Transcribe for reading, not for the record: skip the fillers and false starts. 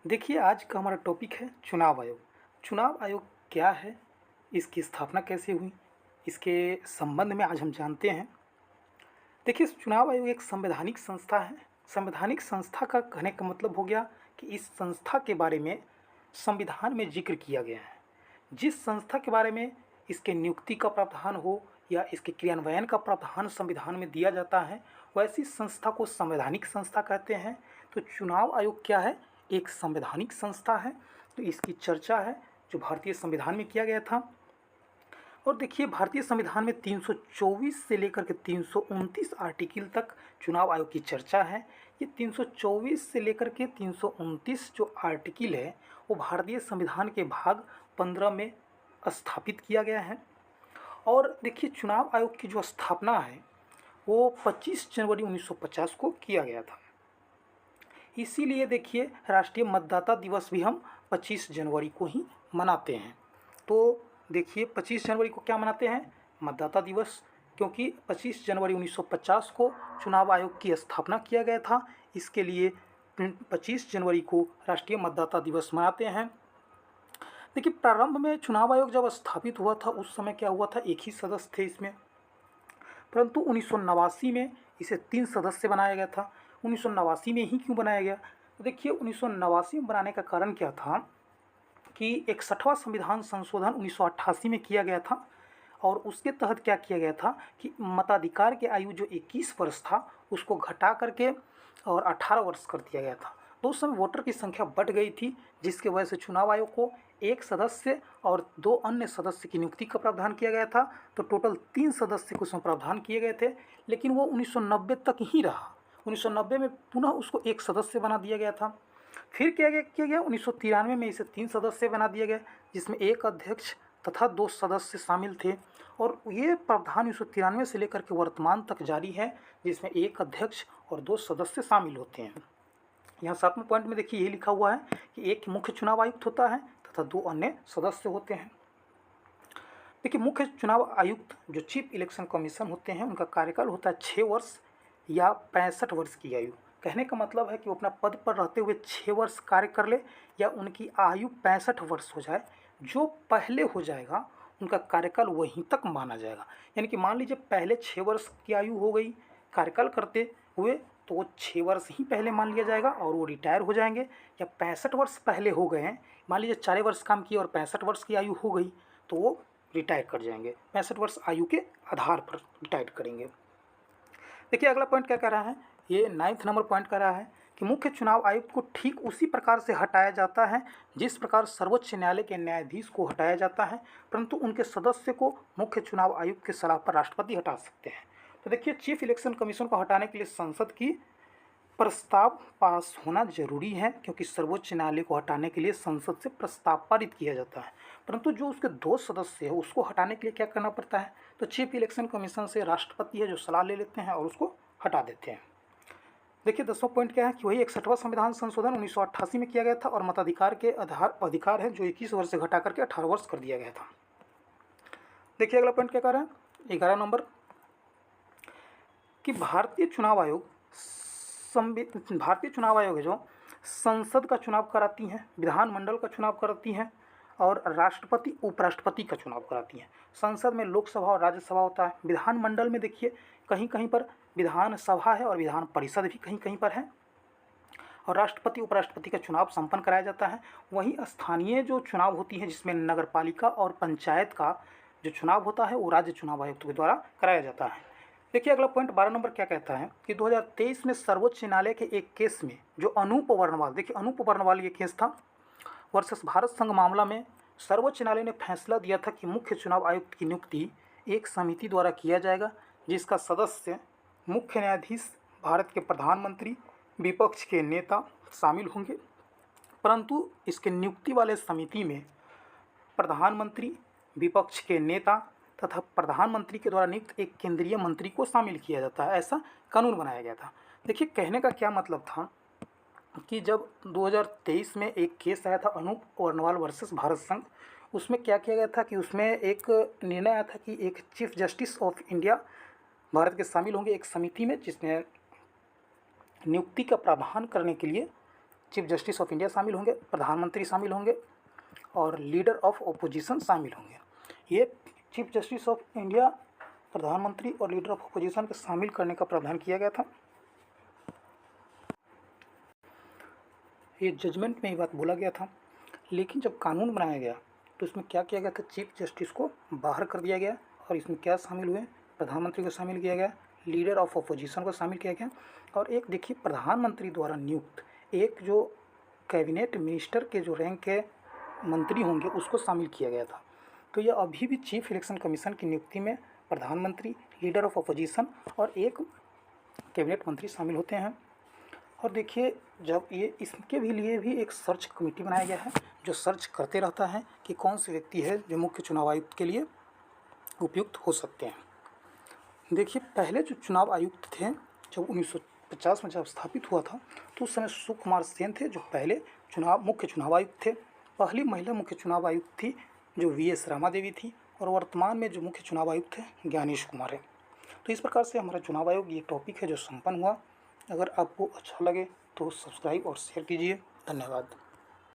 देखिए, आज का हमारा टॉपिक है चुनाव आयोग। चुनाव आयोग क्या है? इसकी स्थापना कैसे हुई? इसके संबंध में आज हम जानते हैं। देखिए, चुनाव आयोग एक संवैधानिक संस्था है। संवैधानिक संस्था का कहने का मतलब हो गया कि इस संस्था के बारे में संविधान में ज़िक्र किया गया है। जिस संस्था के बारे में इसके नियुक्ति का प्रावधान हो या इसके क्रियान्वयन का प्रावधान संविधान में दिया जाता है, वैसी संस्था को संवैधानिक संस्था कहते हैं। तो चुनाव आयोग क्या है? एक संवैधानिक संस्था है। तो इसकी चर्चा है जो भारतीय संविधान में किया गया था। और देखिए, भारतीय संविधान में 324 से लेकर के 329 आर्टिकल तक चुनाव आयोग की चर्चा है। ये 324 से लेकर के 329 जो आर्टिकल है वो भारतीय संविधान के भाग 15 में स्थापित किया गया है। और देखिए, चुनाव आयोग की जो स्थापना है वो 25 जनवरी 1950 को किया गया था। इसीलिए देखिए, राष्ट्रीय मतदाता दिवस भी हम 25 जनवरी को ही मनाते हैं। तो देखिए, 25 जनवरी को क्या मनाते हैं? मतदाता दिवस, क्योंकि 25 जनवरी 1950 को चुनाव आयोग की स्थापना किया गया था। इसके लिए 25 जनवरी को राष्ट्रीय मतदाता दिवस मनाते हैं। देखिए, प्रारंभ में चुनाव आयोग जब स्थापित हुआ था उस समय क्या हुआ था, एक ही सदस्य थे इसमें। परंतु 1989 में इसे 3 सदस्य बनाया गया था। 1989 में ही क्यों बनाया गया? तो देखिए, 1989 में बनाने का कारण क्या था कि 61वां संविधान संशोधन 1988 में किया गया था। और उसके तहत क्या किया गया था कि मताधिकार की आयु जो 21 वर्ष था उसको घटा करके और 18 वर्ष कर दिया गया था। तो उस समय वोटर की संख्या बढ़ गई थी, जिसकी वजह से चुनाव आयोग को एक सदस्य और 2 अन्य सदस्य की नियुक्ति का प्रावधान किया गया था। तो टोटल 3 सदस्य को उसमें प्रावधान किए गए थे, लेकिन वो 1990 तक ही रहा। 1990 में पुनः उसको एक सदस्य बना दिया गया था। फिर क्या किया गया 1993 में इसे 3 सदस्य बना दिया गया, जिसमें एक अध्यक्ष तथा 2 सदस्य शामिल थे। और ये प्रावधान 1993 से लेकर के वर्तमान तक जारी है, जिसमें एक अध्यक्ष और 2 सदस्य शामिल होते हैं। यहाँ 7वें पॉइंट में देखिए ये लिखा हुआ है कि एक मुख्य चुनाव आयुक्त होता है तथा 2 अन्य सदस्य होते हैं। देखिए, मुख्य चुनाव आयुक्त जो चीफ इलेक्शन कमीशन होते हैं उनका कार्यकाल होता है 6 वर्ष या 65 वर्ष की आयु। कहने का मतलब है कि वो अपना पद पर रहते हुए 6 वर्ष कार्य कर ले या उनकी आयु 65 वर्ष हो जाए। जो पहले हो जाएगा उनका कार्यकाल वहीं तक माना जाएगा। यानी कि मान लीजिए पहले 6 वर्ष की आयु हो गई कार्यकाल करते हुए, तो वो 6 वर्ष ही पहले मान लिया जाएगा और वो रिटायर हो जाएंगे। या 65 वर्ष पहले हो गए हैं, मान लीजिए 4 वर्ष काम किए और 65 वर्ष की आयु हो गई, तो वो रिटायर कर जाएंगे। 65 वर्ष आयु के आधार पर रिटायर करेंगे। देखिए, अगला पॉइंट क्या कह रहा है, ये 9th नंबर पॉइंट कह रहा है कि मुख्य चुनाव आयुक्त को ठीक उसी प्रकार से हटाया जाता है जिस प्रकार सर्वोच्च न्यायालय के न्यायाधीश को हटाया जाता है, परंतु उनके सदस्य को मुख्य चुनाव आयुक्त के सलाह पर राष्ट्रपति हटा सकते हैं। तो देखिए, चीफ इलेक्शन कमीशन को हटाने के लिए संसद की प्रस्ताव पास होना जरूरी है, क्योंकि सर्वोच्च न्यायालय को हटाने के लिए संसद से प्रस्ताव पारित किया जाता है। परंतु जो उसके 2 सदस्य है उसको हटाने के लिए क्या करना पड़ता है, तो चीफ इलेक्शन कमीशन से राष्ट्रपति है जो सलाह ले लेते हैं और उसको हटा देते हैं। देखिए, 10वां पॉइंट क्या है कि वही 61वां संविधान संशोधन 1988 में किया गया था और मताधिकार के अधिकार है जो 21 वर्ष से घटा करके 18 वर्ष कर दिया गया था। देखिए, अगला पॉइंट क्या कह रहा है 11 नंबर कि भारतीय चुनाव आयोग है जो संसद का चुनाव कराती हैं, विधानमंडल का चुनाव कराती हैं और राष्ट्रपति उपराष्ट्रपति का चुनाव कराती हैं। संसद में लोकसभा और राज्यसभा होता है। विधानमंडल में देखिए कहीं कहीं पर विधानसभा है और विधान परिषद भी कहीं कहीं पर है। और राष्ट्रपति उपराष्ट्रपति का चुनाव संपन्न कराया जाता है। वहीं स्थानीय जो चुनाव होती हैं जिसमें नगरपालिका और पंचायत का जो चुनाव होता है वो राज्य चुनाव आयुक्त के द्वारा कराया जाता है। देखिए, अगला पॉइंट 12 नंबर क्या कहता है कि 2023 में सर्वोच्च न्यायालय के एक केस में जो अनूप वर्णवाल, देखिए अनूप वर्णवाल ये केस था वर्सेस भारत संघ मामला में, सर्वोच्च न्यायालय ने फैसला दिया था कि मुख्य चुनाव आयुक्त की नियुक्ति एक समिति द्वारा किया जाएगा जिसका सदस्य मुख्य न्यायाधीश, भारत के प्रधानमंत्री, विपक्ष के नेता शामिल होंगे। परंतु इसके नियुक्ति वाले समिति में प्रधानमंत्री, विपक्ष के नेता तथा प्रधानमंत्री के द्वारा नियुक्त एक केंद्रीय मंत्री को शामिल किया जाता है। ऐसा कानून बनाया गया था। देखिए, कहने का क्या मतलब था कि जब 2023 में एक केस आया था अनूप वर्णवाल वर्सेस भारत संघ, उसमें क्या किया गया था कि उसमें एक निर्णय आया था कि एक chief justice of India Bharat के शामिल होंगे एक समिति में जिसमें नियुक्ति का प्रावधान करने के लिए चीफ जस्टिस ऑफ इंडिया शामिल होंगे, प्रधानमंत्री शामिल होंगे और लीडर ऑफ ओपोजिशन शामिल होंगे। ये चीफ जस्टिस ऑफ इंडिया, प्रधानमंत्री और लीडर ऑफ ओपोजिशन को शामिल करने का प्रावधान किया गया था। ये जजमेंट में ही बात बोला गया था, लेकिन जब कानून बनाया गया तो इसमें क्या किया गया था, चीफ जस्टिस को बाहर कर दिया गया और इसमें क्या शामिल हुए, प्रधानमंत्री को शामिल किया गया, लीडर ऑफ अपोजिशन को शामिल किया गया और एक देखिए प्रधानमंत्री द्वारा नियुक्त एक जो कैबिनेट मिनिस्टर के जो रैंक के मंत्री होंगे उसको शामिल किया गया था। तो यह अभी भी चीफ इलेक्शन कमीशन की नियुक्ति में प्रधानमंत्री, लीडर ऑफ अपोजिशन और एक कैबिनेट मंत्री शामिल होते हैं। और देखिए जब ये इसके भी लिए भी एक सर्च कमेटी बनाया गया है जो सर्च करते रहता है कि कौन से व्यक्ति है जो मुख्य चुनाव आयुक्त के लिए उपयुक्त हो सकते हैं। देखिए पहले जो चुनाव आयुक्त थे जब 1950 में जब स्थापित हुआ था तो उस समय सुकुमार सेन थे जो पहले मुख्य चुनाव आयुक्त थे। पहली महिला मुख्य चुनाव आयुक्त थी जो वीएस रामा देवी थी और वर्तमान में जो मुख्य चुनाव आयुक्त है ज्ञानेश कुमार है। तो इस प्रकार से हमारा चुनाव आयोग ये टॉपिक है जो संपन्न हुआ। अगर आपको अच्छा लगे तो सब्सक्राइब और शेयर कीजिए। धन्यवाद।